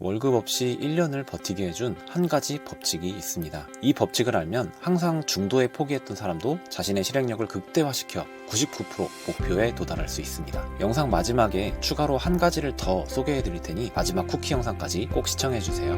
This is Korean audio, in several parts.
월급 없이 1년을 버티게 해준 한 가지 법칙이 있습니다. 이 법칙을 알면 항상 중도에 포기했던 사람도 자신의 실행력을 극대화시켜 99% 목표에 도달할 수 있습니다. 영상 마지막에 추가로 한 가지를 더 소개해 드릴 테니 마지막 쿠키 영상까지 꼭 시청해 주세요.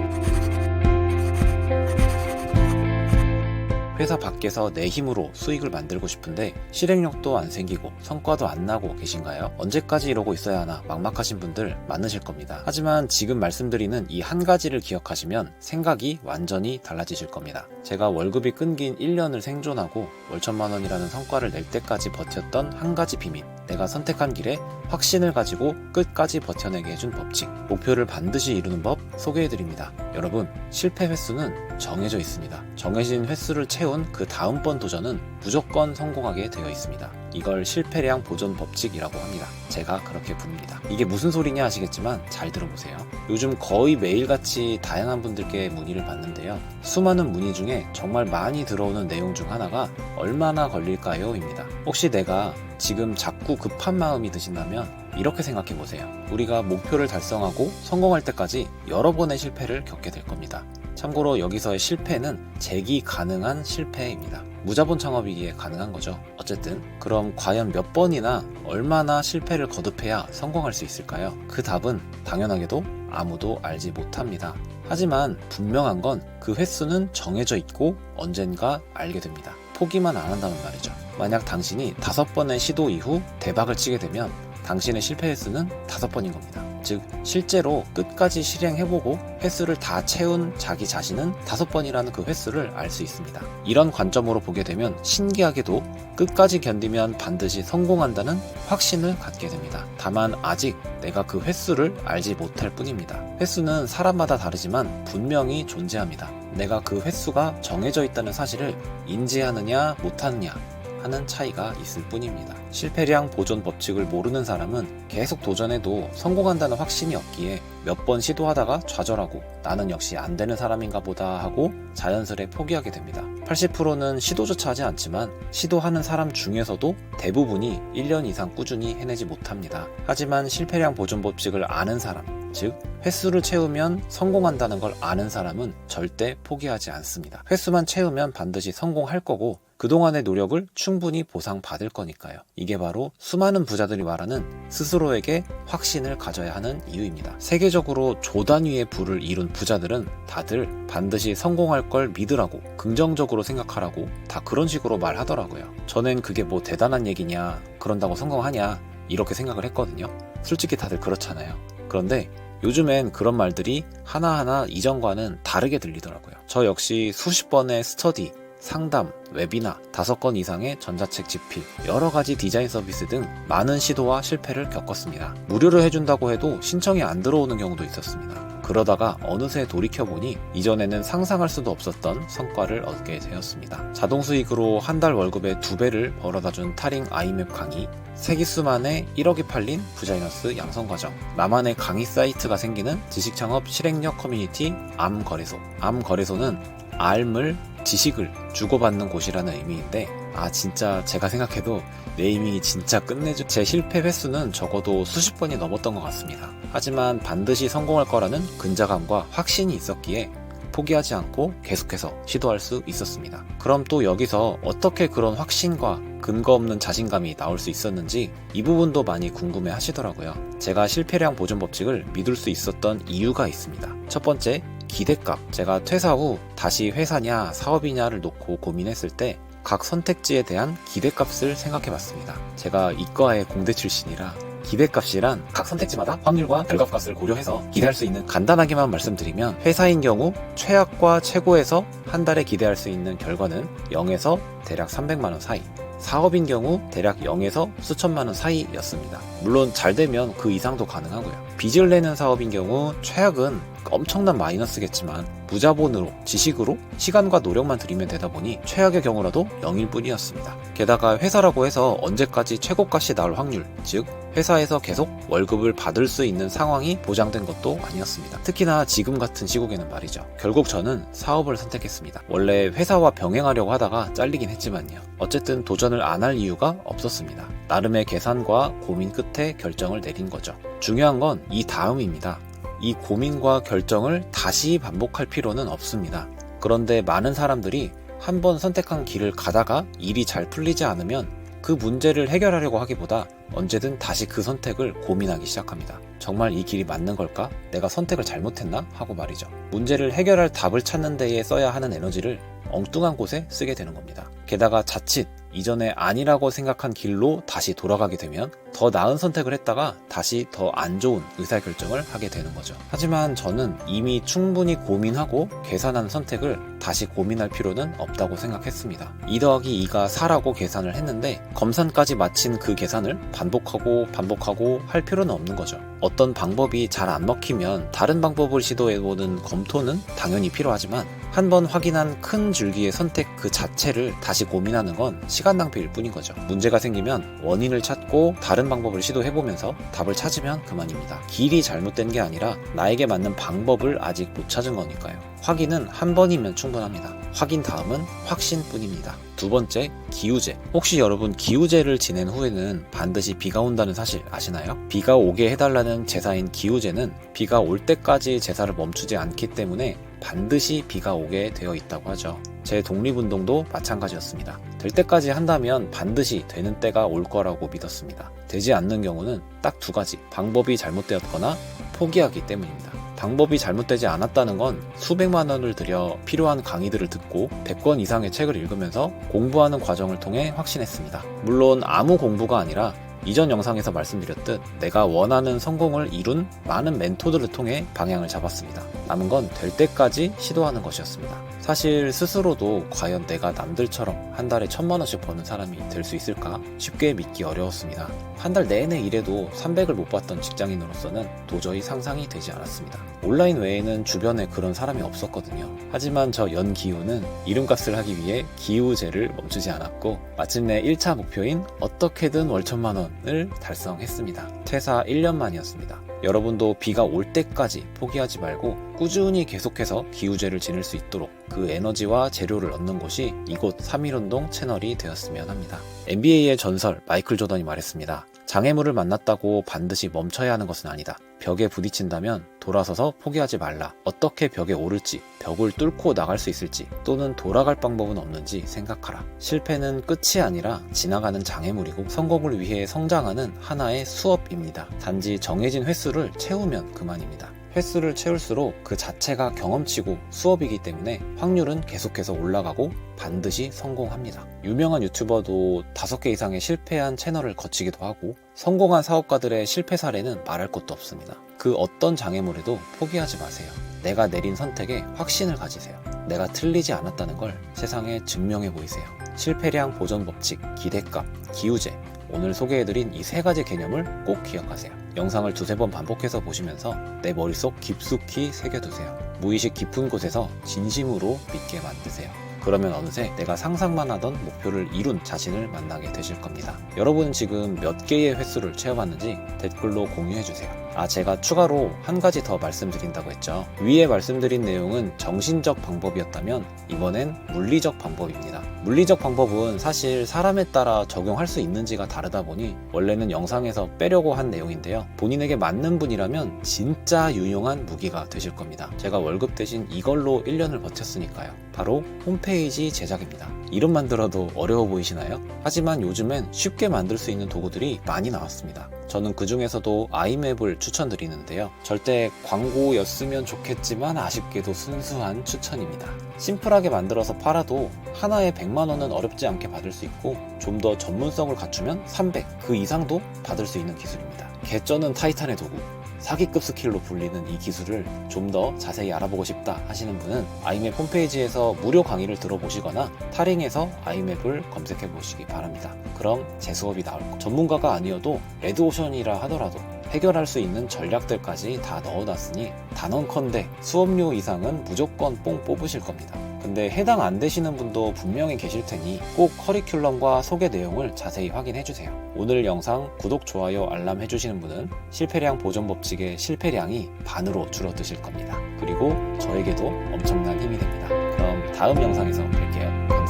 회사 밖에서 내 힘으로 수익을 만들고 싶은데 실행력도 안 생기고 성과도 안 나고 계신가요? 언제까지 이러고 있어야 하나 막막하신 분들 많으실 겁니다. 하지만 지금 말씀드리는 이 한 가지를 기억하시면 생각이 완전히 달라지실 겁니다. 제가 월급이 끊긴 1년을 생존하고 월천만 원이라는 성과를 낼 때까지 버텼던 한 가지 비밀, 내가 선택한 길에 확신을 가지고 끝까지 버텨내게 해준 법칙, 목표를 반드시 이루는 법 소개해드립니다. 여러분, 실패 횟수는 정해져 있습니다. 정해진 횟수를 채운 그 다음번 도전은 무조건 성공하게 되어 있습니다. 이걸 실패량 보존 법칙이라고 합니다. 제가 그렇게 부릅니다. 이게 무슨 소리냐 하시겠지만 잘 들어보세요. 요즘 거의 매일같이 다양한 분들께 문의를 받는데요. 수많은 문의 중에 정말 많이 들어오는 내용 중 하나가 얼마나 걸릴까요? 입니다. 혹시 내가 지금 자꾸 급한 마음이 드신다면 이렇게 생각해 보세요. 우리가 목표를 달성하고 성공할 때까지 여러 번의 실패를 겪게 될 겁니다. 참고로 여기서의 실패는 재기 가능한 실패입니다. 무자본 창업이기에 가능한 거죠. 어쨌든 그럼 과연 몇 번이나 얼마나 실패를 거듭해야 성공할 수 있을까요? 그 답은 당연하게도 아무도 알지 못합니다. 하지만 분명한 건 그 횟수는 정해져 있고 언젠가 알게 됩니다. 포기만 안 한다는 말이죠. 만약 당신이 5번의 시도 이후 대박을 치게 되면 당신의 실패 횟수는 5번인 겁니다. 즉 실제로 끝까지 실행해보고 횟수를 다 채운 자기 자신은 5번이라는 그 횟수를 알 수 있습니다. 이런 관점으로 보게 되면 신기하게도 끝까지 견디면 반드시 성공한다는 확신을 갖게 됩니다. 다만 아직 내가 그 횟수를 알지 못할 뿐입니다. 횟수는 사람마다 다르지만 분명히 존재합니다. 내가 그 횟수가 정해져 있다는 사실을 인지하느냐 못하느냐 하는 차이가 있을 뿐입니다. 실패량 보존 법칙을 모르는 사람은 계속 도전해도 성공한다는 확신이 없기에 몇 번 시도하다가 좌절하고 나는 역시 안 되는 사람인가 보다 하고 자연스레 포기하게 됩니다. 80%는 시도조차 하지 않지만 시도하는 사람 중에서도 대부분이 1년 이상 꾸준히 해내지 못합니다. 하지만 실패량 보존 법칙을 아는 사람, 즉 횟수를 채우면 성공한다는 걸 아는 사람은 절대 포기하지 않습니다. 횟수만 채우면 반드시 성공할 거고 그동안의 노력을 충분히 보상받을 거니까요. 이게 바로 수많은 부자들이 말하는 스스로에게 확신을 가져야 하는 이유입니다. 세계적으로 조 단위의 부를 이룬 부자들은 다들 반드시 성공할 걸 믿으라고, 긍정적으로 생각하라고 다 그런 식으로 말하더라고요. 전엔 그게 뭐 대단한 얘기냐, 그런다고 성공하냐 이렇게 생각을 했거든요. 솔직히 다들 그렇잖아요. 그런데 요즘엔 그런 말들이 하나하나 이전과는 다르게 들리더라고요. 저 역시 수십 번의 스터디, 상담, 웨비나, 5건 이상의 전자책 집필, 여러가지 디자인 서비스 등 많은 시도와 실패를 겪었습니다. 무료로 해준다고 해도 신청이 안 들어오는 경우도 있었습니다. 그러다가 어느새 돌이켜보니 이전에는 상상할 수도 없었던 성과를 얻게 되었습니다. 자동 수익으로 한 달 월급의 2배를 벌어다준 타링 아이맵 강의, 세기수만에 1억이 팔린 부자이너스 양성과정, 나만의 강의 사이트가 생기는 지식창업 실행력 커뮤니티 암거래소. 암거래소는 알물, 지식을 주고받는 곳이라는 의미인데 진짜 제가 생각해도 네이밍이 진짜 끝내줘. 제 실패 횟수는 적어도 수십 번이 넘었던 것 같습니다. 하지만 반드시 성공할 거라는 근자감과 확신이 있었기에 포기하지 않고 계속해서 시도할 수 있었습니다. 그럼 또 여기서 어떻게 그런 확신과 근거 없는 자신감이 나올 수 있었는지 이 부분도 많이 궁금해 하시더라고요. 제가 실패량 보존 법칙을 믿을 수 있었던 이유가 있습니다. 첫 번째, 기대값. 제가 퇴사 후 다시 회사냐 사업이냐를 놓고 고민했을 때 각 선택지에 대한 기대값을 생각해봤습니다. 제가 이과의 공대 출신이라 기대값이란 각 선택지마다 확률과 결과값을 고려해서 기대할 수 있는, 간단하게만 말씀드리면 회사인 경우 최악과 최고에서 한 달에 기대할 수 있는 결과는 0에서 대략 300만원 사이, 사업인 경우 대략 0에서 수천만원 사이였습니다. 물론 잘 되면 그 이상도 가능하고요. 빚을 내는 사업인 경우 최악은 엄청난 마이너스겠지만 무자본으로, 지식으로 시간과 노력만 들이면 되다 보니 최악의 경우라도 0일 뿐이었습니다. 게다가 회사라고 해서 언제까지 최고값이 나올 확률, 즉 회사에서 계속 월급을 받을 수 있는 상황이 보장된 것도 아니었습니다. 특히나 지금 같은 시국에는 말이죠. 결국 저는 사업을 선택했습니다. 원래 회사와 병행하려고 하다가 잘리긴 했지만요. 어쨌든 도전을 안 할 이유가 없었습니다. 나름의 계산과 고민 끝에 결정을 내린 거죠. 중요한 건 이 다음입니다. 이 고민과 결정을 다시 반복할 필요는 없습니다. 그런데 많은 사람들이 한번 선택한 길을 가다가 일이 잘 풀리지 않으면 그 문제를 해결하려고 하기보다 언제든 다시 그 선택을 고민하기 시작합니다. 정말 이 길이 맞는 걸까? 내가 선택을 잘못했나? 하고 말이죠. 문제를 해결할 답을 찾는 데에 써야 하는 에너지를 엉뚱한 곳에 쓰게 되는 겁니다. 게다가 자칫 이전에 아니라고 생각한 길로 다시 돌아가게 되면 더 나은 선택을 했다가 다시 더 안 좋은 의사결정을 하게 되는 거죠. 하지만 저는 이미 충분히 고민하고 계산한 선택을 다시 고민할 필요는 없다고 생각했습니다. 2 더하기 2가 4라고 계산을 했는데 검산까지 마친 그 계산을 반복하고 할 필요는 없는 거죠. 어떤 방법이 잘 안 먹히면 다른 방법을 시도해보는 검토는 당연히 필요하지만 한번 확인한 큰 줄기의 선택 그 자체를 다시 고민하는 건 시간 낭비일 뿐인 거죠. 문제가 생기면 원인을 찾고 다른 방법을 시도해보면서 답을 찾으면 그만입니다. 길이 잘못된 게 아니라 나에게 맞는 방법을 아직 못 찾은 거니까요. 확인은 한 번이면 충분합니다. 확인 다음은 확신뿐입니다. 2번째, 기우제. 혹시 여러분 기우제를 지낸 후에는 반드시 비가 온다는 사실 아시나요? 비가 오게 해달라는 제사인 기우제는 비가 올 때까지 제사를 멈추지 않기 때문에 반드시 비가 오게 되어 있다고 하죠. 제 독립운동도 마찬가지였습니다. 될 때까지 한다면 반드시 되는 때가 올 거라고 믿었습니다. 되지 않는 경우는 딱 2가지, 방법이 잘못되었거나 포기하기 때문입니다. 방법이 잘못되지 않았다는 건 수백만 원을 들여 필요한 강의들을 듣고 100권 이상의 책을 읽으면서 공부하는 과정을 통해 확신했습니다. 물론 아무 공부가 아니라 이전 영상에서 말씀드렸듯 내가 원하는 성공을 이룬 많은 멘토들을 통해 방향을 잡았습니다. 남은 건 될 때까지 시도하는 것이었습니다. 사실 스스로도 과연 내가 남들처럼 한 달에 1000만 원씩 버는 사람이 될 수 있을까 쉽게 믿기 어려웠습니다. 한 달 내내 일해도 300을 못 받던 직장인으로서는 도저히 상상이 되지 않았습니다. 온라인 외에는 주변에 그런 사람이 없었거든요. 하지만 저 연기우는 이름값을 하기 위해 기우제를 멈추지 않았고 마침내 1차 목표인 어떻게든 월 1000만 원을 달성했습니다. 퇴사 1년 만이었습니다. 여러분도 비가 올 때까지 포기하지 말고 꾸준히 계속해서 기우제를 지닐 수 있도록 그 에너지와 재료를 얻는 곳이 이곳 3.1운동 채널이 되었으면 합니다. NBA의 전설 마이클 조던이 말했습니다. 장애물을 만났다고 반드시 멈춰야 하는 것은 아니다. 벽에 부딪힌다면 돌아서서 포기하지 말라. 어떻게 벽에 오를지, 벽을 뚫고 나갈 수 있을지, 또는 돌아갈 방법은 없는지 생각하라. 실패는 끝이 아니라 지나가는 장애물이고 성공을 위해 성장하는 하나의 수업입니다. 단지 정해진 횟수를 채우면 그만입니다. 횟수를 채울수록 그 자체가 경험치고 수업이기 때문에 확률은 계속해서 올라가고 반드시 성공합니다. 유명한 유튜버도 5개 이상의 실패한 채널을 거치기도 하고 성공한 사업가들의 실패 사례는 말할 것도 없습니다. 그 어떤 장애물에도 포기하지 마세요. 내가 내린 선택에 확신을 가지세요. 내가 틀리지 않았다는 걸 세상에 증명해 보이세요. 실패량 보존 법칙, 기대값, 기우제, 오늘 소개해드린 이 3가지 개념을 꼭 기억하세요. 영상을 2-3번 반복해서 보시면서 내 머릿속 깊숙이 새겨두세요. 무의식 깊은 곳에서 진심으로 믿게 만드세요. 그러면 어느새 내가 상상만 하던 목표를 이룬 자신을 만나게 되실 겁니다. 여러분은 지금 몇 개의 횟수를 채워봤는지 댓글로 공유해주세요. 제가 추가로 한 가지 더 말씀드린다고 했죠. 위에 말씀드린 내용은 정신적 방법이었다면 이번엔 물리적 방법입니다. 물리적 방법은 사실 사람에 따라 적용할 수 있는지가 다르다 보니 원래는 영상에서 빼려고 한 내용인데요. 본인에게 맞는 분이라면 진짜 유용한 무기가 되실 겁니다. 제가 월급 대신 이걸로 1년을 버텼으니까요. 바로 홈페이지 제작입니다. 이름만 들어도 어려워 보이시나요? 하지만 요즘엔 쉽게 만들 수 있는 도구들이 많이 나왔습니다. 저는 그 중에서도 아이맵을 추천드리는데요. 절대 광고였으면 좋겠지만 아쉽게도 순수한 추천입니다. 심플하게 만들어서 팔아도 하나에 100만 원은 어렵지 않게 받을 수 있고 좀 더 전문성을 갖추면 300, 그 이상도 받을 수 있는 기술입니다. 개쩌는 타이탄의 도구, 사기급 스킬로 불리는 이 기술을 좀 더 자세히 알아보고 싶다 하시는 분은 아이맵 홈페이지에서 무료 강의를 들어보시거나 타링에서 아이맵을 검색해 보시기 바랍니다. 그럼 제 수업이 나올 거. 전문가가 아니어도 레드오션이라 하더라도 해결할 수 있는 전략들까지 다 넣어놨으니 단언컨대 수업료 이상은 무조건 뽕 뽑으실 겁니다. 근데 해당 안 되시는 분도 분명히 계실 테니 꼭 커리큘럼과 소개 내용을 자세히 확인해 주세요. 오늘 영상 구독, 좋아요, 알람 해주시는 분은 실패량 보존 법칙의 실패량이 반으로 줄어드실 겁니다. 그리고 저에게도 엄청난 힘이 됩니다. 그럼 다음 영상에서 뵐게요.